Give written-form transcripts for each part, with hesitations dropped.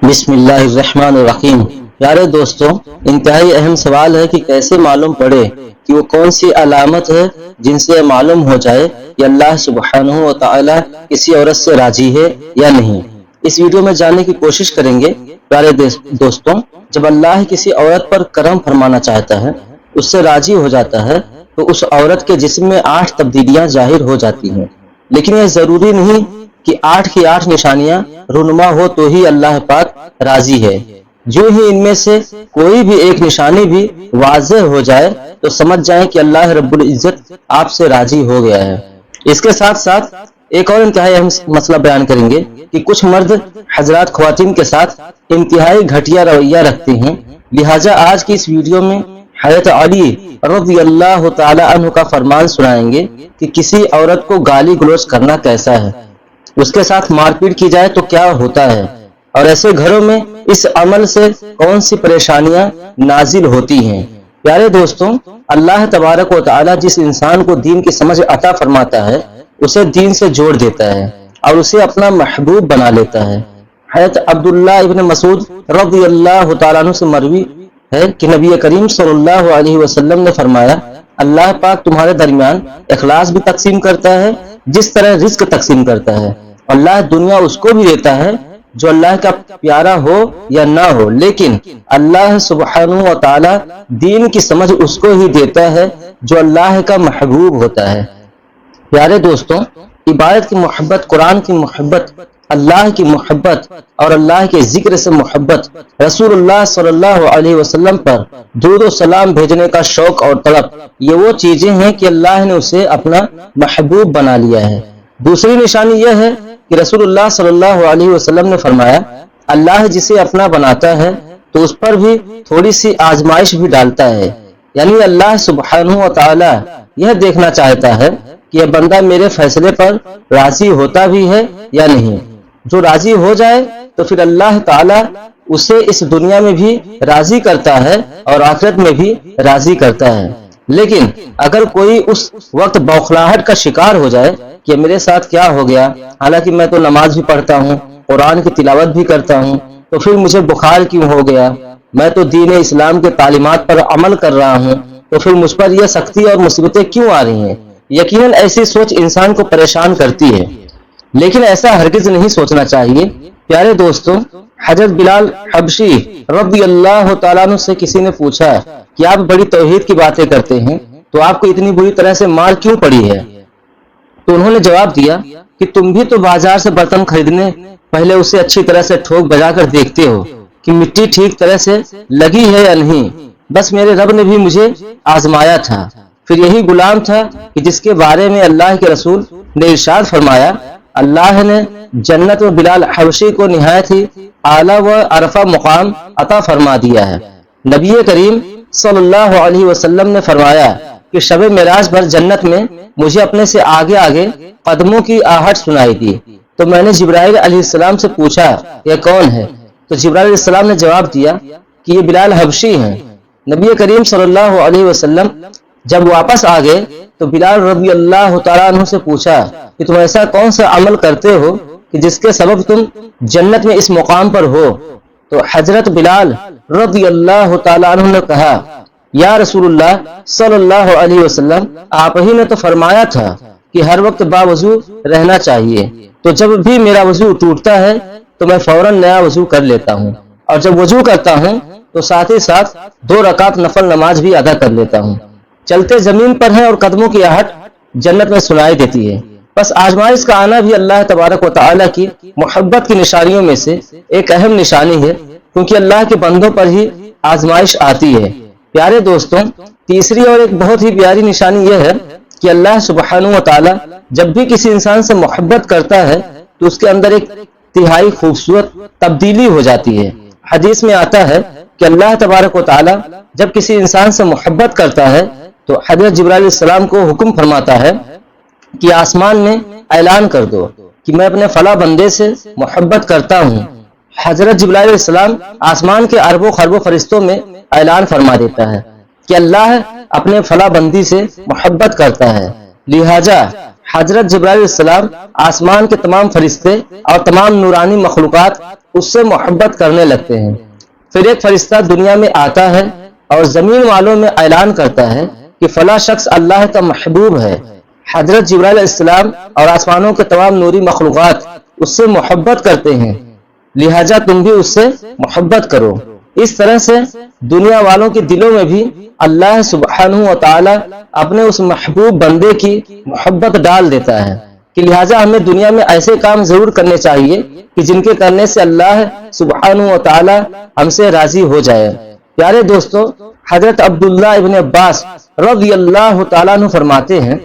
بسم اللہ الرحمن الرحیم۔ پیارے دوستوں، انتہائی اہم سوال ہے کہ کیسے معلوم پڑے کہ وہ کون سی علامت ہے جن سے معلوم ہو جائے کہ اللہ سبحانہ و تعالی کسی عورت سے راضی ہے یا نہیں۔ اس ویڈیو میں جاننے کی کوشش کریں گے پیارے دوستوں، جب اللہ کسی عورت پر کرم فرمانا چاہتا ہے، اس سے راضی ہو جاتا ہے، تو اس عورت کے جسم میں 8 تبدیلیاں ظاہر ہو جاتی ہیں۔ لیکن یہ ضروری نہیں کہ 8 کی 8 نشانیاں رونما ہو تو ہی اللہ پاک راضی ہے۔ جو ہی ان میں سے کوئی بھی ایک نشانی بھی واضح ہو جائے تو سمجھ جائیں کہ اللہ رب العزت آپ سے راضی ہو گیا ہے۔ اس کے ساتھ ساتھ ایک اور انتہائی اہم مسئلہ بیان کریں گے کہ کچھ مرد حضرات خواتین کے ساتھ انتہائی گھٹیا رویہ رکھتے ہیں، لہٰذا آج کی اس ویڈیو میں حضرت علی رضی اللہ تعالی عنہ کا فرمان سنائیں گے کہ کسی عورت کو گالی گلوچ کرنا کیسا ہے، اس کے ساتھ مار پیٹ کی جائے تو کیا ہوتا ہے، اور ایسے گھروں میں اس عمل سے کون سی پریشانیاں نازل ہوتی ہیں۔ پیارے دوستوں، اللہ تبارک و تعالی جس انسان کو دین کی سمجھ عطا فرماتا ہے، اسے دین سے جوڑ دیتا ہے اور اسے اپنا محبوب بنا لیتا ہے۔ حضرت عبداللہ ابن مسعود رضی اللہ تعالیٰ عنہ سے مروی ہے کہ نبی کریم صلی اللہ علیہ وسلم نے فرمایا، اللہ پاک تمہارے درمیان اخلاص بھی تقسیم کرتا ہے جس طرح رزق تقسیم کرتا ہے۔ اللہ دنیا اس کو بھی دیتا ہے جو اللہ کا پیارا ہو یا نہ ہو، لیکن اللہ سبحانہ و تعالی دین کی سمجھ اس کو ہی دیتا ہے جو اللہ کا محبوب ہوتا ہے۔ پیارے دوستوں، عبادت کی محبت، قرآن کی محبت، اللہ کی محبت اور اللہ کے ذکر سے محبت، رسول اللہ صلی اللہ علیہ وسلم پر درود و سلام بھیجنے کا شوق اور طلب، یہ وہ چیزیں ہیں کہ اللہ نے اسے اپنا محبوب بنا لیا ہے۔ دوسری نشانی یہ ہے کہ رسول اللہ صلی اللہ علیہ وسلم نے فرمایا، اللہ جسے اپنا بناتا ہے تو اس پر بھی تھوڑی سی آزمائش بھی ڈالتا ہے، یعنی اللہ سبحانہ و تعالی یہ دیکھنا چاہتا ہے کہ یہ بندہ میرے فیصلے پر راضی ہوتا بھی ہے یا نہیں۔ جو راضی ہو جائے تو پھر اللہ تعالی اسے اس دنیا میں بھی راضی کرتا ہے اور آخرت میں بھی راضی کرتا ہے۔ لیکن اگر کوئی اس وقت بوکھلاہٹ کا شکار ہو جائے کہ میرے ساتھ کیا ہو گیا، حالانکہ میں تو نماز بھی پڑھتا ہوں، قرآن کی تلاوت بھی کرتا ہوں، تو پھر مجھے بخار کیوں ہو گیا، میں تو دین اسلام کے تعلیمات پر عمل کر رہا ہوں، تو پھر مجھ پر یہ سختی اور مصیبتیں کیوں آ رہی ہیں؟ یقیناً ایسی سوچ انسان کو پریشان کرتی ہے، لیکن ایسا ہرگز نہیں سوچنا چاہیے۔ پیارے دوستوں، حضرت بلال حبشی رضی اللہ تعالیٰ عنہ سے کسی نے پوچھا کہ آپ بڑی توحید کی باتیں کرتے ہیں تو آپ کو اتنی بری طرح سے مار کیوں پڑی ہے؟ تو انہوں نے جواب دیا کہ تم بھی تو بازار سے برتن خریدنے پہلے اسے اچھی طرح سے ٹھوک بجا کر دیکھتے ہو کہ مٹی ٹھیک طرح سے لگی ہے یا نہیں۔ بس میرے رب نے بھی مجھے آزمایا تھا، پھر یہی غلام تھا کہ جس کے بارے میں اللہ کے رسول نے ارشاد فرمایا، اللہ نے جنت میں بلال حبشی کو نہایت ہی اعلیٰ و عرفہ مقام عطا فرما دیا ہے۔ نبی کریم صلی اللہ علیہ وسلم نے فرمایا کہ شب معراج پر جنت میں مجھے اپنے سے آگے آگے قدموں کی آہٹ سنائی دی، تو میں نے جبرائیل علیہ السلام سے پوچھا یہ کون ہے؟ تو جبرائیل علیہ السلام نے جواب دیا کہ یہ بلال حبشی ہیں۔ نبی کریم صلی اللہ علیہ وسلم جب واپس آ گئے تو بلال رضی اللہ تعالیٰ عنہ سے پوچھا کہ تم ایسا کون سا عمل کرتے ہو کہ جس کے سبب تم جنت میں اس مقام پر ہو؟ تو حضرت بلال رضی اللہ تعالیٰ عنہ نے کہا، یا رسول اللہ صلی اللہ علیہ وسلم، آپ ہی نے تو فرمایا تھا کہ ہر وقت باوضو رہنا چاہیے، تو جب بھی میرا وضو ٹوٹتا ہے تو میں فوراً نیا وضو کر لیتا ہوں، اور جب وضو کرتا ہوں تو ساتھ ہی ساتھ 2 رکعت نفل نماز بھی ادا کر لیتا ہوں۔ چلتے زمین پر ہیں اور قدموں کی آہٹ جنت میں سنائی دیتی ہے۔ بس آزمائش کا آنا بھی اللہ تبارک و تعالی کی محبت کی نشانیوں میں سے ایک اہم نشانی ہے، کیونکہ اللہ کے بندوں پر ہی آزمائش آتی ہے۔ پیارے دوستوں، تیسری اور ایک بہت ہی پیاری نشانی یہ ہے کہ اللہ سبحانہ و تعالی جب بھی کسی انسان سے محبت کرتا ہے تو اس کے اندر ایک انتہائی خوبصورت تبدیلی ہو جاتی ہے۔ حدیث میں آتا ہے کہ اللہ تبارک و تعالی جب کسی انسان سے محبت کرتا ہے تو حضرت جبرائیل علیہ السلام کو حکم فرماتا ہے کہ آسمان میں اعلان کر دو کہ میں اپنے فلاں بندے سے محبت کرتا ہوں۔ حضرت جبرائیل علیہ السلام آسمان کے اربوں خربوں فرشتوں میں اعلان فرما دیتا ہے کہ اللہ اپنے فلاں بندی سے محبت کرتا ہے، لہٰذا حضرت جبرائیل علیہ السلام آسمان کے تمام فرشتے اور تمام نورانی مخلوقات اس سے محبت کرنے لگتے ہیں۔ پھر ایک فرشتہ دنیا میں آتا ہے اور زمین والوں میں اعلان کرتا ہے کہ فلاں شخص اللہ کا محبوب ہے۔ حضرت جبرائیل علیہ السلام اور آسمانوں کے تمام نوری مخلوقات اس سے محبت کرتے ہیں، لہذا تم بھی اس سے محبت کرو۔ اس طرح سے دنیا والوں کے دلوں میں بھی اللہ سبحانہ و تعالی اپنے اس محبوب بندے کی محبت ڈال دیتا ہے کہ لہٰذا ہمیں دنیا میں ایسے کام ضرور کرنے چاہیے کہ جن کے کرنے سے اللہ سبحانہ و تعالی ہم سے راضی ہو جائے۔ پیارے دوستو، حضرت عبداللہ ابن عباس رضی اللہ تعالیٰ عنہ فرماتے ہیں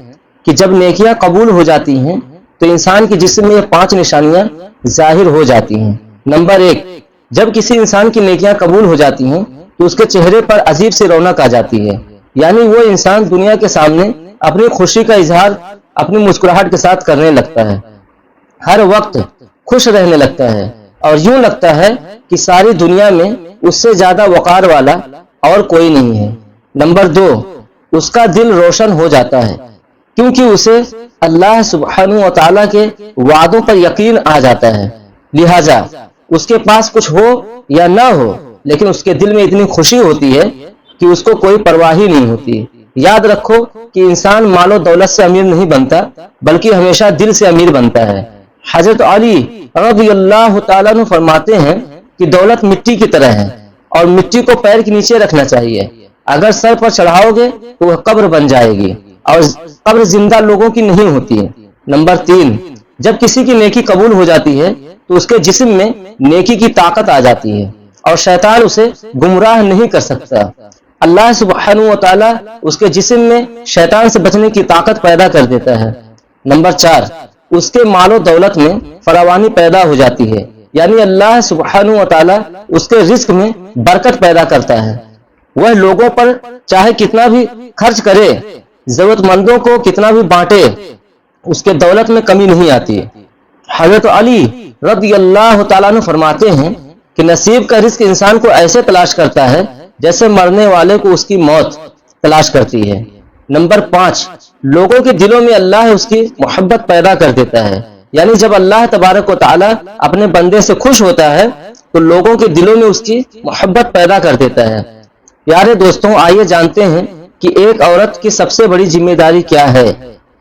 کہ جب نیکیاں قبول ہو جاتی ہیں تو انسان کے جسم میں 5 نشانیاں ظاہر ہو جاتی ہیں۔ نمبر 1، جب کسی انسان کی نیکیاں قبول ہو جاتی ہیں تو اس کے چہرے پر عجیب سی رونق آ جاتی ہے، یعنی وہ انسان دنیا کے سامنے اپنی خوشی کا اظہار اپنی مسکراہٹ کے ساتھ کرنے لگتا ہے، ہر وقت خوش رہنے لگتا ہے اور یوں لگتا ہے کہ ساری دنیا میں اس سے زیادہ وقار والا اور کوئی نہیں ہے۔ نمبر 2، اس کا دل روشن ہو جاتا ہے کیونکہ اسے اللہ سبحانہ و تعالیٰ کے وعدوں پر یقین آ جاتا ہے، لہٰذا اس کے پاس کچھ ہو یا نہ ہو لیکن اس کے دل میں اتنی خوشی ہوتی ہے کہ اس کو کوئی پرواہ ہی نہیں ہوتی۔ یاد رکھو کہ انسان مال و دولت سے امیر نہیں بنتا بلکہ ہمیشہ دل سے امیر بنتا ہے۔ حضرت علی رضی اللہ تعالیٰ عنہ فرماتے ہیں کہ دولت مٹی کی طرح ہے اور مٹی کو پیر کے نیچے رکھنا چاہیے، اگر سر پر چڑھاؤ گے تو وہ قبر بن جائے گی اور قبر زندہ لوگوں کی نہیں ہوتی ہے۔ نمبر 3، جب کسی کی نیکی قبول ہو جاتی ہے تو اس کے جسم میں نیکی کی طاقت آ جاتی ہے اور شیطان اسے گمراہ نہیں کر سکتا۔ اللہ سبحانہ و تعالیٰ اس کے جسم میں شیطان سے بچنے کی طاقت پیدا کر دیتا ہے۔ نمبر 4، اس کے مال و دولت میں فراوانی پیدا ہو جاتی ہے، یعنی اللہ سبحانہ و تعالیٰ اس کے رزق میں برکت پیدا کرتا ہے، وہ لوگوں پر چاہے کتنا بھی خرچ کرے، ضرورت مندوں کو کتنا بھی بانٹے، اس کے دولت میں کمی نہیں آتی۔ حضرت علی رضی اللہ تعالیٰ عنہ فرماتے ہیں کہ نصیب کا رزق انسان کو ایسے تلاش کرتا ہے جیسے مرنے والے کو اس کی موت تلاش کرتی ہے۔ نمبر 5، لوگوں کے دلوں میں اللہ اس کی محبت پیدا کر دیتا ہے، یعنی جب اللہ تبارک و تعالی اپنے بندے سے خوش ہوتا ہے تو لوگوں کے دلوں میں اس کی محبت پیدا کر دیتا ہے۔ پیارے دوستوں، آئیے جانتے ہیں کہ ایک عورت کی سب سے بڑی ذمہ داری کیا ہے۔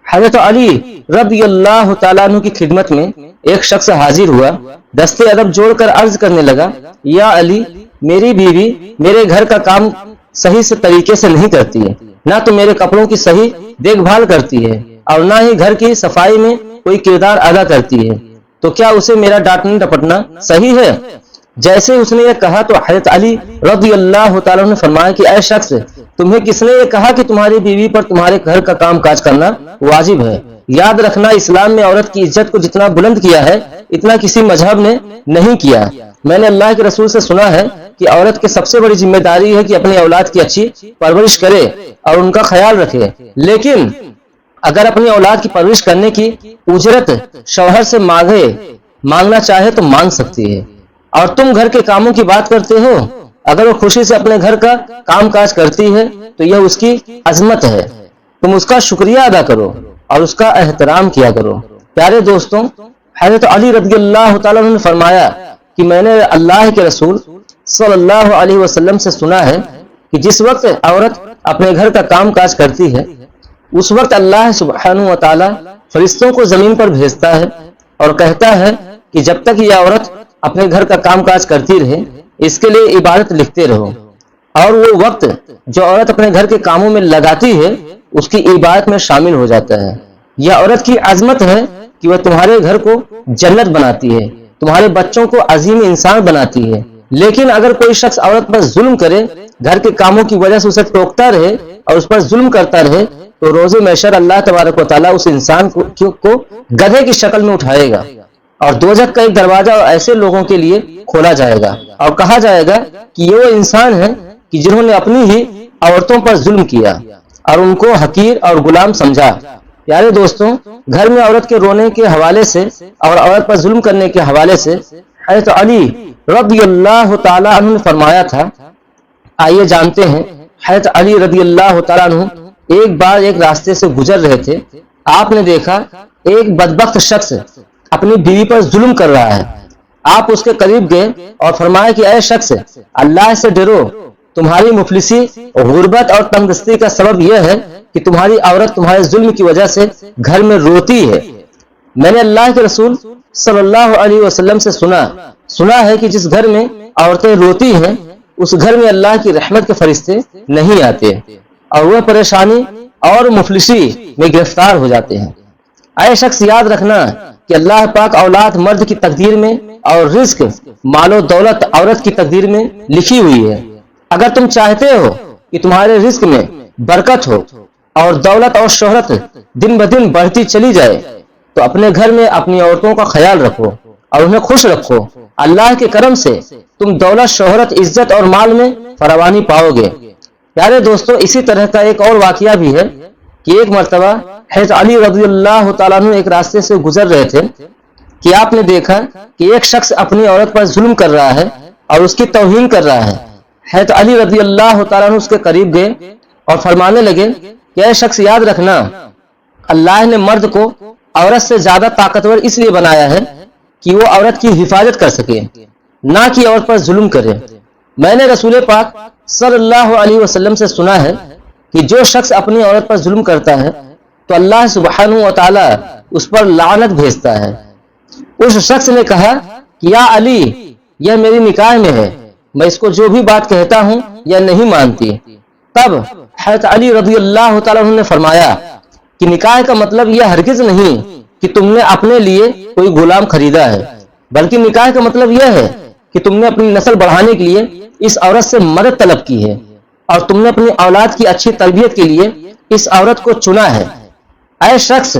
حضرت علی رضی اللہ تعالیٰ عنہ کی خدمت میں ایک شخص حاضر ہوا، دستے ادب جوڑ کر عرض کرنے لگا، یا علی، میری بیوی میرے گھر کا کام صحیح سے طریقے سے نہیں کرتی ہے، نہ تو میرے کپڑوں کی صحیح دیکھ بھال کرتی ہے اور نہ ہی گھر کی صفائی میں کوئی کردار ادا کرتی ہے، تو کیا اسے میرا ڈانٹنا ڈپٹنا صحیح ہے؟ جیسے اس نے یہ کہا تو حضرت علی رضی اللہ تعالیٰ نے فرمایا کہ اے شخص، تمہیں کس نے یہ کہا کہ تمہاری بیوی پر تمہارے گھر کا کام کاج کرنا واجب ہے؟ یاد رکھنا، اسلام میں عورت کی عزت کو جتنا بلند کیا ہے اتنا کسی مذہب نے نہیں کیا۔ میں نے اللہ کے رسول سے سنا ہے کہ عورت کی سب سے بڑی ذمہ داری ہے کہ اپنی اولاد کی اچھی پرورش کرے اور ان کا خیال رکھے، لیکن اگر اپنی اولاد کی پرورش کرنے کی اجرت شوہر سے مانگنا چاہے تو مانگ سکتی ہے۔ اور تم گھر کے کاموں کی بات کرتے ہو، اگر وہ خوشی سے اپنے گھر کا کام کاج کرتی ہے تو یہ اس کی عظمت ہے، تم اس کا شکریہ ادا کرو اور اس کا احترام کیا کرو۔ پیارے دوستوں، حضرت علی رضی اللہ تعالیٰ عنہ نے فرمایا کہ میں نے اللہ کے رسول صلی اللہ علیہ وسلم سے سنا ہے کہ جس وقت عورت اپنے گھر کا کام کاج کرتی ہے اس وقت اللہ سبحانہ و تعالی فرشتوں کو زمین پر بھیجتا ہے اور کہتا ہے کہ جب تک یہ عورت اپنے گھر کا کام کاج کرتی رہے اس کے لیے عبادت لکھتے رہو، اور وہ وقت جو عورت اپنے گھر کے کاموں میں لگاتی ہے اس کی عبادت میں شامل ہو جاتا ہے۔ یہ عورت کی عظمت ہے کہ وہ تمہارے گھر کو جنت بناتی ہے، تمہارے بچوں کو عظیم انسان بناتی ہے، لیکن اگر کوئی شخص عورت پر ظلم کرے، گھر کے کاموں کی وجہ سے اسے ٹوکتا رہے اور اس پر ظلم کرتا رہے تو روز محشر اللہ تبارک و تعالیٰ اس انسان کو گدھے کی شکل میں اٹھائے گا اور دوزخ کا ایک دروازہ ایسے لوگوں کے لیے کھولا جائے گا اور کہا جائے گا کہ یہ وہ انسان ہیں کہ جنہوں نے اپنی ہی عورتوں پر ظلم کیا اور ان کو حقیر اور غلام سمجھا۔ پیارے دوستوں، گھر میں عورت کے رونے کے حوالے سے اور عورت پر ظلم کرنے کے حوالے سے حضرت علی رضی اللہ تعالیٰ عنہ نے فرمایا تھا۔ آئیے جانتے ہیں، حضرت علی رضی اللہ تعالیٰ عنہ ایک بار ایک راستے سے گزر رہے تھے، آپ نے دیکھا ایک بدبخت شخص اپنی بیوی پر ظلم کر رہا ہے، آپ اس کے قریب گئے اور فرمایا کہ اے شخص اللہ سے ڈرو، تمہاری مفلسی، غربت اور تنگدستی کا سبب یہ ہے کہ تمہاری عورت تمہارے ظلم کی وجہ سے گھر میں روتی ہے۔ میں نے اللہ کے رسول صلی اللہ علیہ وسلم سے سنا ہے کہ جس گھر میں عورتیں روتی ہیں اس گھر میں اللہ کی رحمت کے فرشتے نہیں آتے اور وہ پریشانی اور مفلسی میں گرفتار ہو جاتے ہیں۔ اے شخص یاد رکھنا کہ اللہ پاک اولاد مرد کی تقدیر میں اور رزق مال و دولت عورت کی تقدیر میں لکھی ہوئی ہے۔ اگر تم چاہتے ہو کہ تمہارے رزق میں برکت ہو اور دولت اور شہرت دن بدن بڑھتی چلی جائے تو اپنے گھر میں اپنی عورتوں کا خیال رکھو اور انہیں خوش رکھو۔ اللہ کے کرم سے تم دولت، شہرت، عزت اور مال میں فراوانی پاؤ گے۔ پیارے دوستو، اسی طرح کا ایک اور واقعہ بھی ہے کہ ایک مرتبہ حضرت علی رضی اللہ تعالیٰ عنہ ایک راستے سے گزر رہے تھے کہ آپ نے دیکھا کہ ایک شخص اپنی عورت پر ظلم کر رہا ہے اور اس کی توہین کر رہا ہے۔ حضرت علی رضی اللہ تعالیٰ عنہ اس کے قریب گئے اور فرمانے لگے کہ اے شخص یاد رکھنا، اللہ نے مرد کو عورت سے زیادہ طاقتور اس لیے بنایا ہے کہ وہ عورت کی حفاظت کر سکے، نہ کہ عورت پر ظلم کرے۔ میں نے رسول پاک صلی اللہ علیہ وسلم سے سنا ہے کہ جو شخص اپنی عورت پر ظلم کرتا ہے تو اللہ سبحانہ و تعالی اس پر لعنت بھیجتا ہے۔ اس شخص نے کہا کہ یا علی، یہ میری نکاح میں ہے، میں اس کو جو بھی بات کہتا ہوں یا نہیں مانتی۔ تب حضرت علی رضی اللہ تعالیٰ عنہ نے فرمایا کہ نکاح کا مطلب یہ ہرگز نہیں کہ تم نے اپنے لیے کوئی غلام خریدا ہے، بلکہ نکاح کا مطلب یہ ہے کہ تم نے اپنی نسل بڑھانے کے لیے اس عورت سے مدد طلب کی ہے اور تم نے اپنی اولاد کی اچھی تربیت کے لیے اس عورت کو چنا ہے۔ اے شخص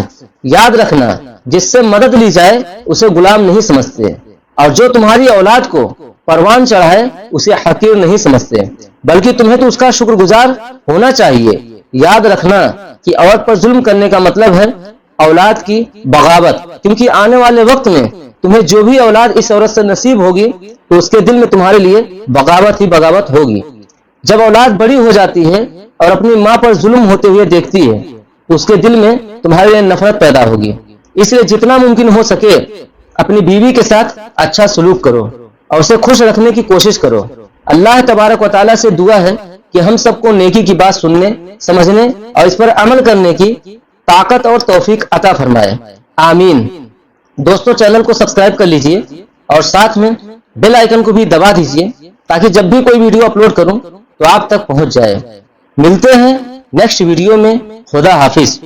یاد رکھنا، جس سے مدد لی جائے اسے غلام نہیں سمجھتے، اور جو تمہاری اولاد کو پروان چڑھائے اسے حقیر نہیں سمجھتے، بلکہ تمہیں تو اس کا شکر گزار ہونا چاہیے۔ یاد رکھنا کہ عورت پر ظلم کرنے کا مطلب ہے اولاد کی بغاوت، کیونکہ آنے والے وقت میں تمہیں جو بھی اولاد اس عورت سے نصیب ہوگی تو اس کے دل میں تمہارے لیے بغاوت ہی بغاوت ہوگی۔ جب اولاد بڑی ہو جاتی ہے اور اپنی ماں پر ظلم ہوتے ہوئے دیکھتی ہے تو اس کے دل میں تمہارے لیے نفرت پیدا ہوگی۔ اس لیے جتنا ممکن ہو سکے اپنی بیوی کے ساتھ اچھا سلوک کرو اور اسے خوش رکھنے کی کوشش کرو۔ اللہ تبارک و تعالیٰ سے دعا ہے کہ ہم سب کو نیکی کی بات سننے، سمجھنے اور اس پر عمل کرنے کی طاقت اور توفیق عطا فرمائے، آمین۔ دوستو، چینل کو سبسکرائب کر لیجئے اور ساتھ میں بیل آئیکن کو بھی دبا دیجئے تاکہ جب بھی کوئی ویڈیو اپلوڈ کروں تو آپ تک پہنچ جائے۔ ملتے ہیں نیکسٹ ویڈیو میں۔ خدا حافظ۔